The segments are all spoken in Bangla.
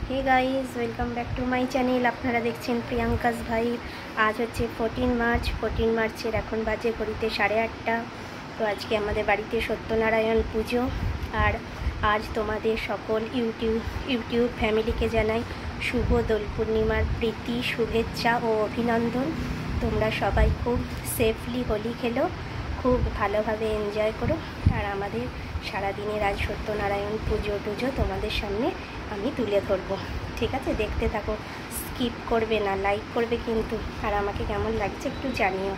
Hey guys, welcome back to my channel. আপনারা দেখছেন প্রিয়াঙ্কাস ভাই। আজ হচ্ছে 14 মার্চের এখন বাজে ঘড়িতে 8:30। তো আজকে আমাদের বাড়িতে সত্যনারায়ণ পুজো। আর আজ তোমাদের সকল ইউটিউব ফ্যামিলিকে জানাই শুভ দোল পূর্ণিমার প্রীতি, শুভেচ্ছা ও অভিনন্দন। তোমরা সবাই খুব সেফলি হোলি খেলো, খুব ভালোভাবে এনজয় করো। আর আমাদের সারাদিনের আজ সত্যনারায়ণ পুজো তোমাদের সামনে আমি তুলে ধরবো। ঠিক আছে, দেখতে থাকো, স্কিপ করবে না, লাইক করবে কিন্তু। আর আমাকে কেমন লাগছে একটু জানিও।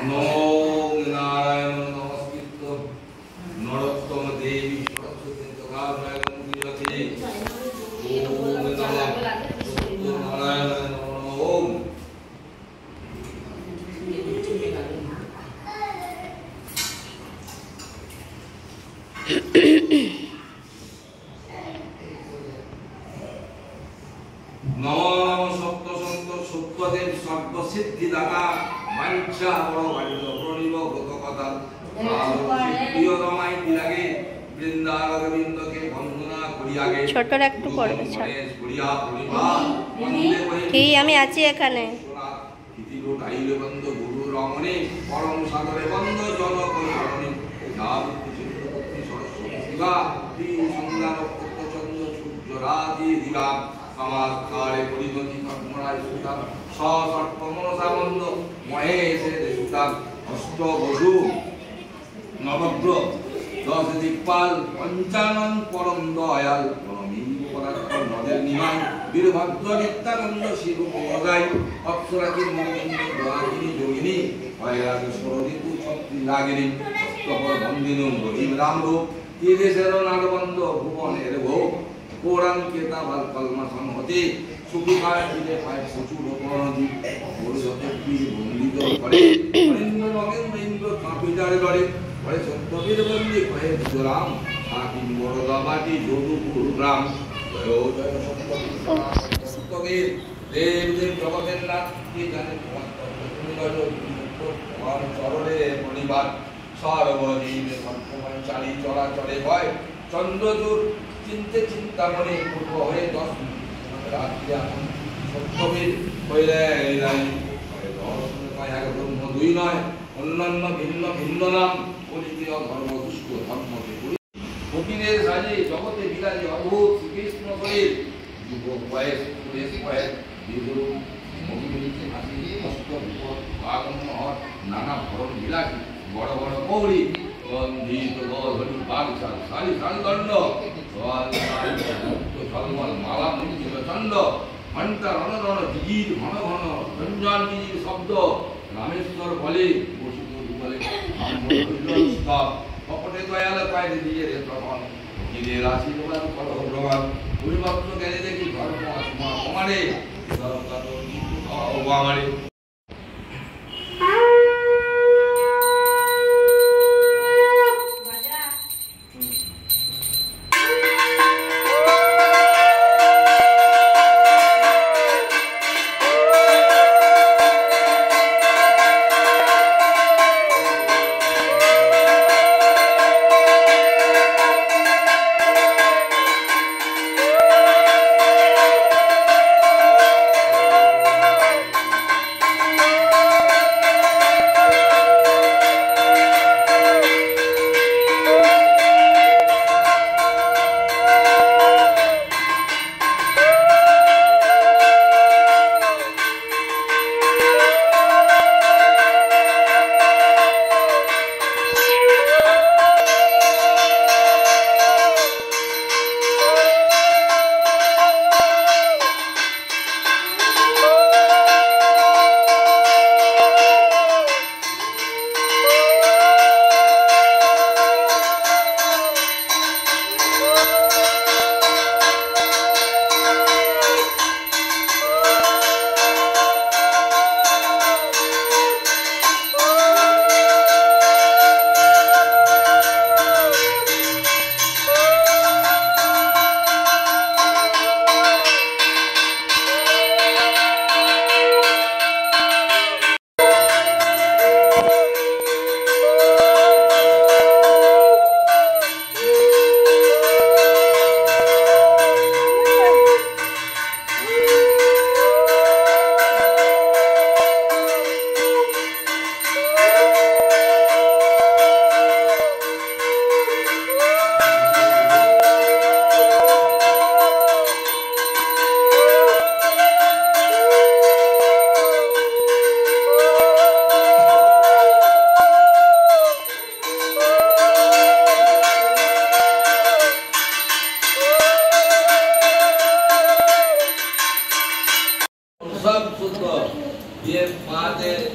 नमो नारायण नमस्कृत नरोत्तम देवी सरस्वती तथा पूजते ओम नमः नारायण नमः ओम। नमो नमः सप्त संत सत्यदेव सर्वसिद्धिदाता मांचा बड़ बाण्य प्रणीव गतकथा प्रियतमाई बिलागे বৃন্দারবিন্দ কে বন্দনা করিয়াগে ছোটর একটু করবে কি আমি আছি এখানে ইতিলো টাইলে বন্ধ গুরু রমণে পরম সাগরে বন্ধ জন করণে যাবতি চিত্তপতি সরস্বতী শিবা শ্রী সংগ্রাম চন্দ্র সূর্য রাতি দিবা সমাকারে পরিণতি কর্মরায় সুতা সসর্প মনসামন্দ মহেশের সুতা অষ্ট বসু নবগ্র দশ দিকপাল পঞ্চানন পরম দয়াল নদের নিমাই বীরভদ্র নিত্যানন্দ শিব পদাই অপ্সরাকির মন্দিনী যোগিনী অয়রাজ সরদিতু ছত্রী রাগিনী সপ্তপর বন্দিনু গরিব রামরূপ তীরেশের নাগবন্ধ ভুবনের ভোগ কোরআন কেতাবাল কলমা সংহতি সুবিকায় দিলে পায় প্রচুর অপরাধী বড় বন্দিত করে হরেন্দ্র নগেন্দ্র ইন্দ্র কাঁপিদারে লড়ে পরে সত্যবীর বন্দি কহে রাম সাকিম বড়দাবাটি যদুপুর গ্রাম জয় জয় সত্যবীর দেব দেব জগতের নাথ কি জানে তোমার চরণে পরিবার সর্বজীব সর্বময় চালি চলাচলে ভয় চন্দ্রদূর চিন্তে চিন্তামণি পূর্ব হয়ে 10 রাত্রি এখন সত্যবীর হইলে এক ব্রহ্ম দুই নয় অন্যান্য ভিন্ন ভিন্ন নাম পরিচয় ধর্ম দুষ্ট ধর্ম ফকিরের সাজে জগতে বিরাজে অদ্ভুত শ্রীকৃষ্ণ শরীর যুবক বয়স সুরেশ বয়স বিদুর মহিমিলিতে হাসি কষ্ট বিপদ আগমন হট নানা ভরণ বিলাসী বড় বড় কৌড়ি গন্ধিত গধনি বাগশাল সারি সালদণ্ড ঝলমল মালা মুঞ্চিত চন্ড ঘণ্টা রণ জিজির ঘন ঘন রঞ্জন জিজির শব্দ রামেশ্বর বলে বসিত বলে কপটে দয়াল পাইলে দিয়ে রে প্রমাণ ফকিরের আশীর্বাদ করো ভগবান অভিভক্ত গেলে দেখি ধর্ম আসমা আমারে আমারে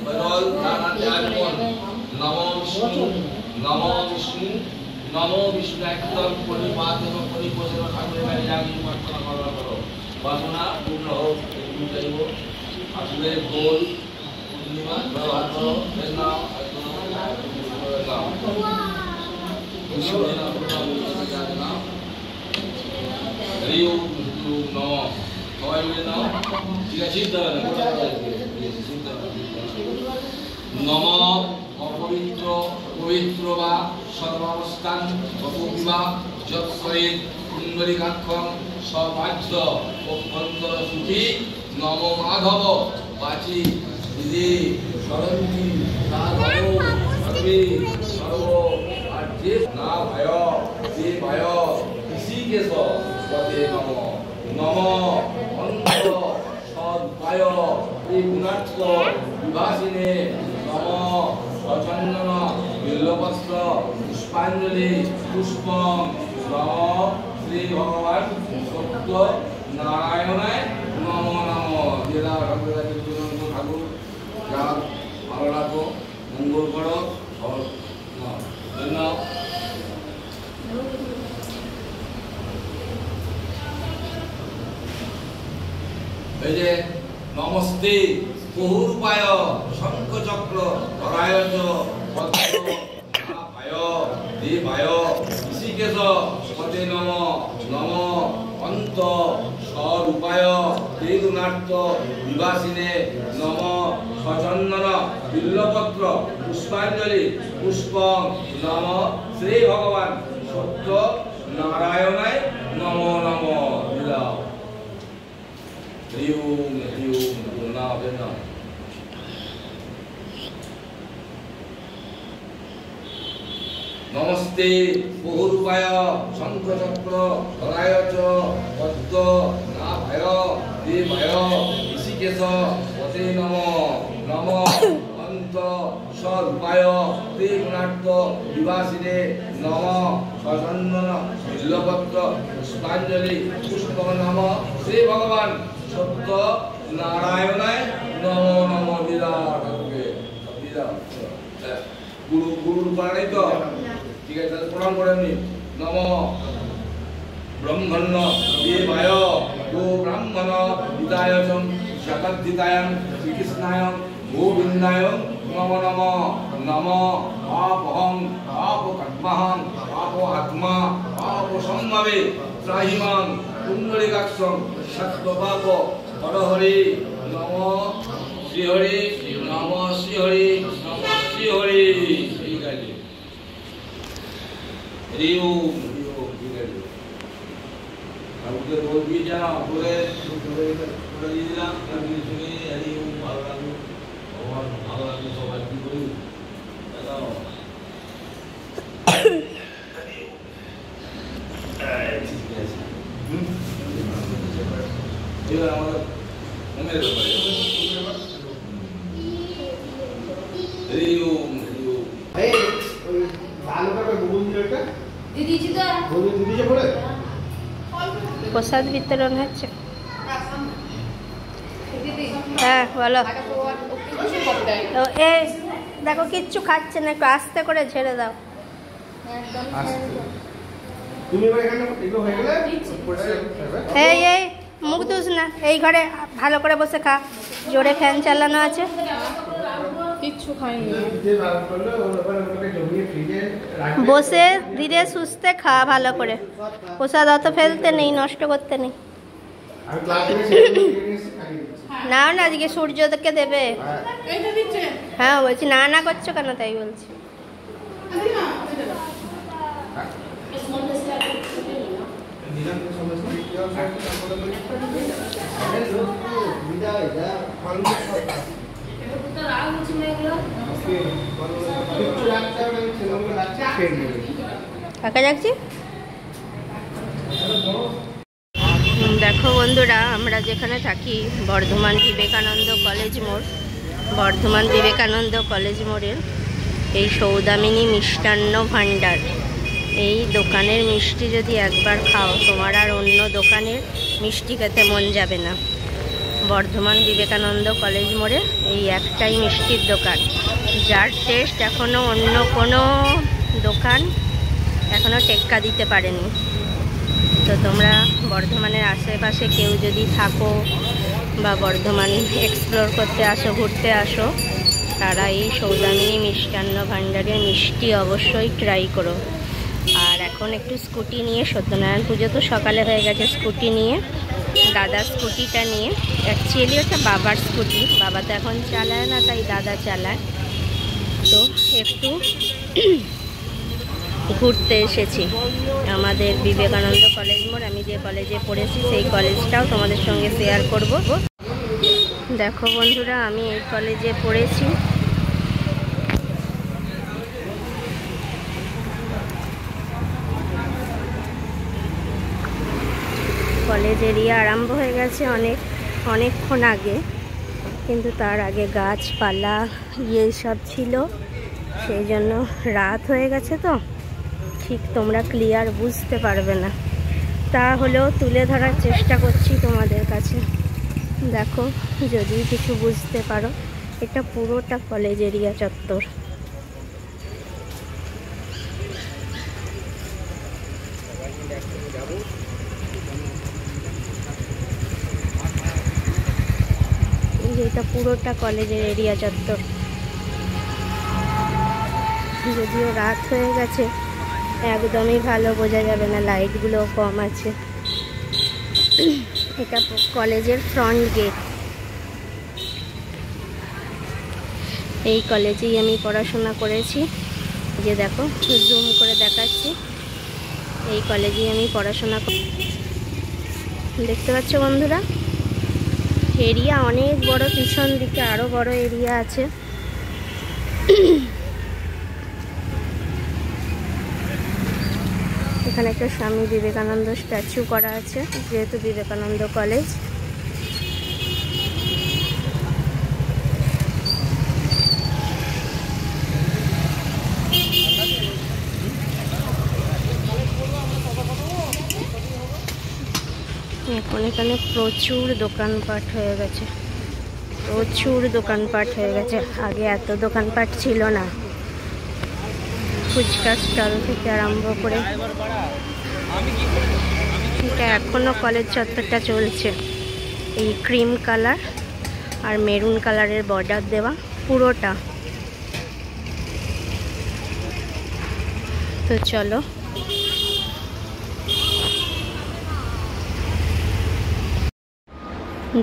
বরল নানা ত্যাগমন নমো বিষ্ণু নমো বিষ্ণু একদম পরিপাত এবং পরিপোষণ ঠাকুরের বাড়ি জাগি প্রার্থনা করো বাসনা পূর্ণ হোক একটু চাইব আসলে গোল পূর্ণিমা ব্যবহার করো নাও সবাই মিলে নাও ঠিক আছে চিন্তা নম অপবিত্র পবিত্র বা সর্বাবস্থান অপবিবা যৎসয়েত কুণ্ডলিকাক্ষম সবাহ্য অভ্যন্তর সুখী নম মাধব বাচি দিদি সরঞ্জি সর্ব আর যে না ভয় যে ভয় ইসি কেশ পদে নম নম অন্ত সদুপায় এই গুণার্থ বিভাসিনে নম সচন্দন বিল্লপত্র পুষ্পাঞ্জলি পুষ্পম নম শ্রী ভগবান সত্য নারায়ণায় নম নম জেলা ঠাকুর যা ভালো রাখো মঙ্গল করো ধন্যবাদ। এই যে নমস্তে বহুরূপায় শঙ্খচক্র ধরায়চ পদ্মায় দেবায় ঋষিকেশ পদে নম নম অন্ত স্বরূপায় বেদুনার্থ বিভাসিনে নম সচন্দন বিল্লপত্র পুষ্পাঞ্জলি পুষ্পম নম শ্রী ভগবান সত্য নারায়ণায় নম নম দিলাম। নমস্তে বহুরূপায় শঙ্খচক্র ধরায়চ পদ্ম নাভায় দেবায় ঋষিকেশ পদে নম নম অন্ত স্বরূপায় ত্রিগুণার্থ বিভাসিনে নম সচন্দন বিল্লপত্র পুষ্পাঞ্জলি পুষ্পম নম শ্রী ভগবান সত্য নারায়ণায় নম নম বিরাট গুরু গুরুর পারে তো ঠিক আছে প্রণাম করে নি নম ব্রহ্মণ্য দেবায় গো ব্রাহ্মণ হিতায় জগদ্ধিতায় শ্রীকৃষ্ণায় গোবিন্দায় নম নম নম আপহং আপকর্মহং আত্মা আপসম্ভবে ত্রাহিমাং কুণ্ডলিকাক্ষং সত্যপাপ হরহরি নম শ্রীহরি নম শ্রীহরি নম শ্রীহরি ঠিক আছে রিউ ঠিক আছে আমাকে বলবি যা বলে দিয়ে দিলাম শুনে রিউ ভালো লাগলো ভালো লাগলো সবাই কি করি এবার আমাদের মনের প্রসাদ বিতরণ হচ্ছে। হ্যাঁ বলো। তো এ দেখো কিচ্ছু খাচ্ছে না, একটু আস্তে করে ছেড়ে দাও। এই এই মুখ দুস না, এই ঘরে ভালো করে বসে খা, জোরে ফ্যান চালানো আছে। বসে ধীরে সুস্থে খা ভালো করে, প্রসাদ অত ফেলতে নেই, নষ্ট করতে নেই। না না আজকে সূর্যকে দেবে। হ্যাঁ বলছি না না করছো কেন, তাই বলছি। কাকা যাচ্ছি। দেখো বন্ধুরা, আমরা যেখানে থাকি বর্ধমান বিবেকানন্দ কলেজ মোড়, বর্ধমান বিবেকানন্দ কলেজ মোড়ের এই সৌদামিনী মিষ্টান্ন ভাণ্ডার, এই দোকানের মিষ্টি যদি একবার খাও তোমার আর অন্য দোকানের মিষ্টি খেতে মন যাবে না। বর্ধমান বিবেকানন্দ কলেজ মোড়ে এই একটাই মিষ্টির দোকান, যার টেস্ট এখনও অন্য কোনো দোকান এখনও টেক্কা দিতে পারেনি। তো তোমরা বর্ধমানের আশেপাশে কেউ যদি থাকো বা বর্ধমান এক্সপ্লোর করতে আসো, ঘুরতে আসো, তারা এই সৌদামিনী মিষ্টান্ন ভাণ্ডারের মিষ্টি অবশ্যই ট্রাই করো। আর এখন একটু স্কুটি নিয়ে, সত্যনারায়ণ পুজো তো সকালে হয়ে গেছে, স্কুটি নিয়ে, দাদা স্কুটিটা নিয়ে, অ্যাকচুয়ালি ওটা বাবার স্কুটি, বাবা তো এখন চালায় না, তাই দাদা চালায়। তো একটু ঘুরতে এসেছি আমাদের বিবেকানন্দ কলেজ মোড়। আমি যে কলেজে পড়েছি সেই কলেজটাও তোমাদের সঙ্গে শেয়ার করব। দেখো বন্ধুরা, আমি এই কলেজে পড়েছি। কলেজ এরিয়া আরম্ভ হয়ে গেছে অনেকক্ষণ আগে, কিন্তু তার আগে গাছপালা সব ছিল, সেই জন্য রাত হয়ে গেছে, তো ঠিক তোমরা ক্লিয়ার বুঝতে পারবে না। তাহলেও তুলে ধরার চেষ্টা করছি তোমাদের কাছে, দেখো যদি কিছু বুঝতে পারো। এটা পুরোটা কলেজ এরিয়া চত্বর। এটা পুরোটা কলেজের এরিয়া চত্বর। যদিও রাত হয়ে গেছে, একদমই ভালো বোঝা যাবে না, লাইটগুলো কম আছে। এটা কলেজের ফ্রন্ট গেট। এই কলেজেই আমি পড়াশোনা করেছি, যে দেখো জুম করে দেখাচ্ছি, এই কলেজেই আমি পড়াশোনা দেখতে পাচ্ছ বন্ধুরা। এরিয়া অনেক বড়, পিছন দিকে আরও বড় এরিয়া আছে। এখানে একটা স্বামী বিবেকানন্দ স্ট্যাচু করা আছে, যেহেতু বিবেকানন্দ কলেজ। এখন এখানে প্রচুর দোকানপাট হয়ে গেছে, আগে এত দোকানপাট ছিল না। ফুচকা স্টল থেকে আরম্ভ করে এটা এখনো কলেজ চত্বরটা চলছে। এই ক্রিম কালার আর মেরুন কালারের বর্ডার দেওয়া পুরোটা। তো চলো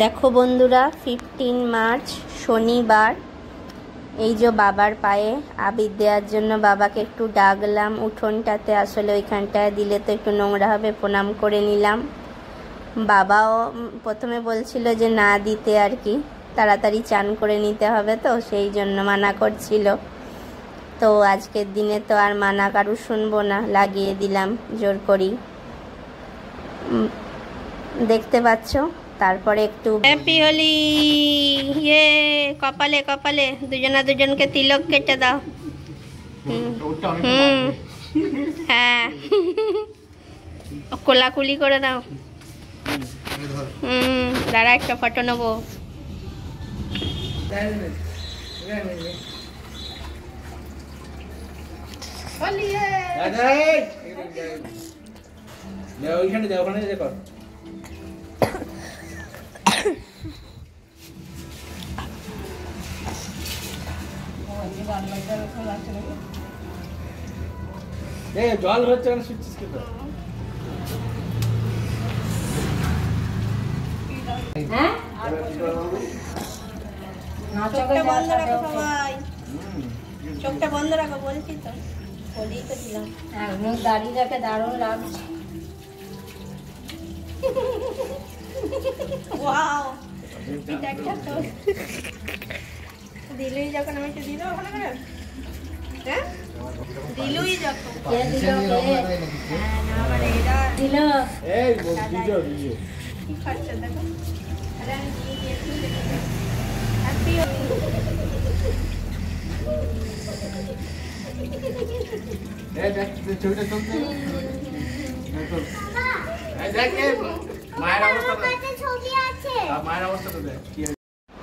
দেখো বন্ধুরা, 15 মার্চ শনিবার, এই যে বাবার পায়ে আবির দেওয়ার জন্য বাবাকে একটু ডাকলাম উঠোনটাতে। আসলে ওইখানটায় দিলে তো একটু নোংরা হবে, প্রণাম করে নিলাম। বাবাও প্রথমে বলছিল যে না দিতে, আর কি তাড়াতাড়ি চান করে নিতে হবে, তো সেই জন্য মানা করছিল। তো আজকের দিনে তো আর মানা কারু শুনবো না, লাগিয়ে দিলাম জোর করি। দেখতে পাচ্ছ, তারপরে একটু হ্যাপি হোলি, ইয়ে কপালে কপালে দুজনকে তিলক কেটে দাও। হ্যাঁ, কোলাকুলি করে দাও। দাঁড়া একটা ফটো নেবো। ওইখানে যাও, ওখানে দেখো। জল হচ্ছে কেন, সুইচ কি তো? হ্যাঁ, চোখটা বন্ধ রাখো সবাই, চোখটা বন্ধ রাখো বলছি তো, বলেই তো দিলাম। একদম দাড়িটাকে দারুণ লাগছে। ওয়াও, এটা একটা তো দিলুই যখন আমি একটু দিল ওখানে করে, হ্যাঁ দিলুই যখন কে দিল কে, হ্যাঁ না মানে এটা দিল, এই দিজো দিজো কি খাচ্ছে দেখো। আরে আমি দিয়ে দিয়েছি, হ্যাপি এই দেখ ছবিটা চলছে, এই দেখ মায়ের অবস্থাটা মায়ের অবস্থাটা দেখ কি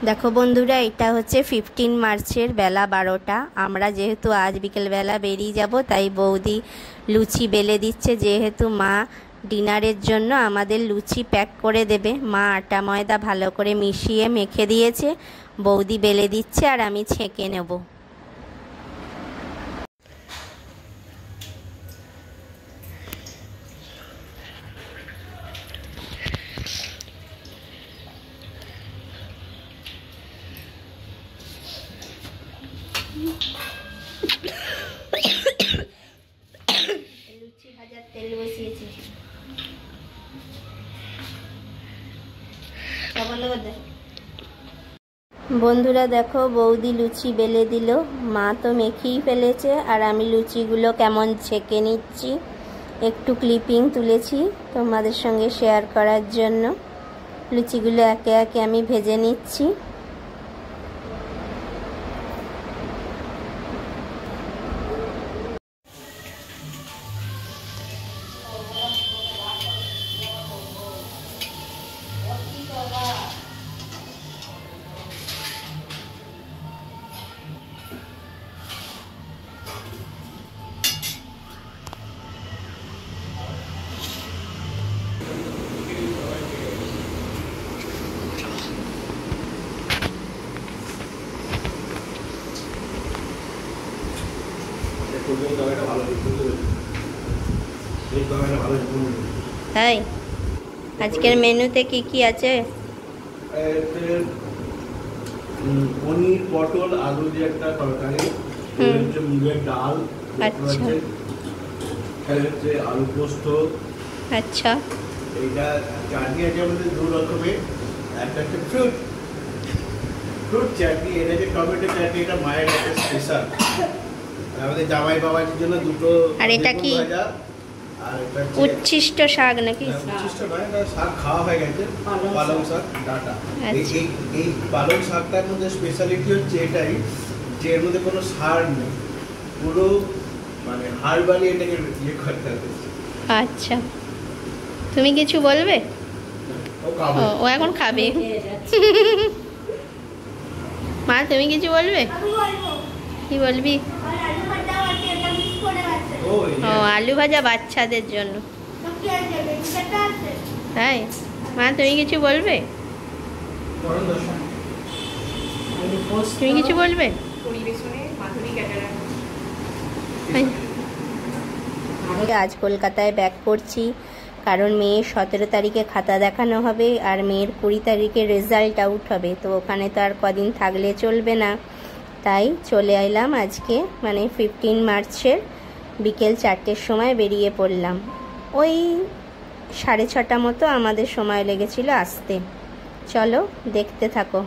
দেখো বন্ধুরা, এটা হচ্ছে 15 মার্চের বেলা 12টা। আমরা যেহেতু আজ বিকেলবেলা বেরিয়ে যাব, তাই বৌদি লুচি বেলে দিচ্ছে। যেহেতু মা ডিনারের জন্য আমাদের লুচি প্যাক করে দেবে, মা আটা ময়দা ভালো করে মিশিয়ে মেখে দিয়েছে, বৌদি বেলে দিচ্ছে আর আমি ছেঁকে নেব। লুচি ভাজার তেল বসিয়েছি। বন্ধুরা দেখো, বৌদি লুচি বেলে দিল, মা তো মেখেই ফেলেছে আর আমি লুচিগুলো কেমন ছেঁকে নিচ্ছি একটু ক্লিপিং তুলেছি তোমাদের সঙ্গে শেয়ার করার জন্য। লুচিগুলো একে একে আমি ভেজে নিচ্ছি। তাই আজকের মেনুতে কি কি আছে? পনির, পটল, আলু দিয়ে একটা তরকারি, মুগের ডাল, হচ্ছে আলু পোস্ত। আচ্ছা, এইটা চাটনি আছে আমাদের দু রকমের। একটা হচ্ছে ফ্রুট চাটনি, এটা হচ্ছে টমেটো চাটনি, এটা মায়ের একটা স্পেশাল। আমাদের জামাই বাবার জন্য দুটো। আর এটা কি উচ্ছিষ্ট শাক নাকি? উচ্ছিষ্ট নয়, এটা শাক খাওয়া হয়ে গেছে, পালং শাক ডাটা। এই পালং শাকটার মধ্যে স্পেশালিটি হচ্ছে এটাই যে এর মধ্যে কোনো সার নেই, পুরো মানে হার্বালি এটাকে ইয়ে করতে হবে। আচ্ছা, তুমি কিছু বলবে? ও এখন খাবে। মা তুমি কিছু বলবে? কি বলবি? ও আলু ভাজা বাচ্চাদের জন্য। তাই মা তুমি কিছু বলবে? তুমি কিছু বলবে? আজ কলকাতায় ব্যাক করছি, কারণ মেয়ের 17 তারিখে খাতা দেখানো হবে আর মেয়ের 20 তারিখে রেজাল্ট আউট হবে। তো ওখানে তো আর কদিন থাকলে চলবে না, তাই চলে এলাম আজকে, মানে 15 মার্চের বিকেল 4টের সময় বেরিয়ে পড়লাম। ওই 6:30 মতো আমাদের সময় লেগেছিল আসতে। চলো দেখতে থাকো।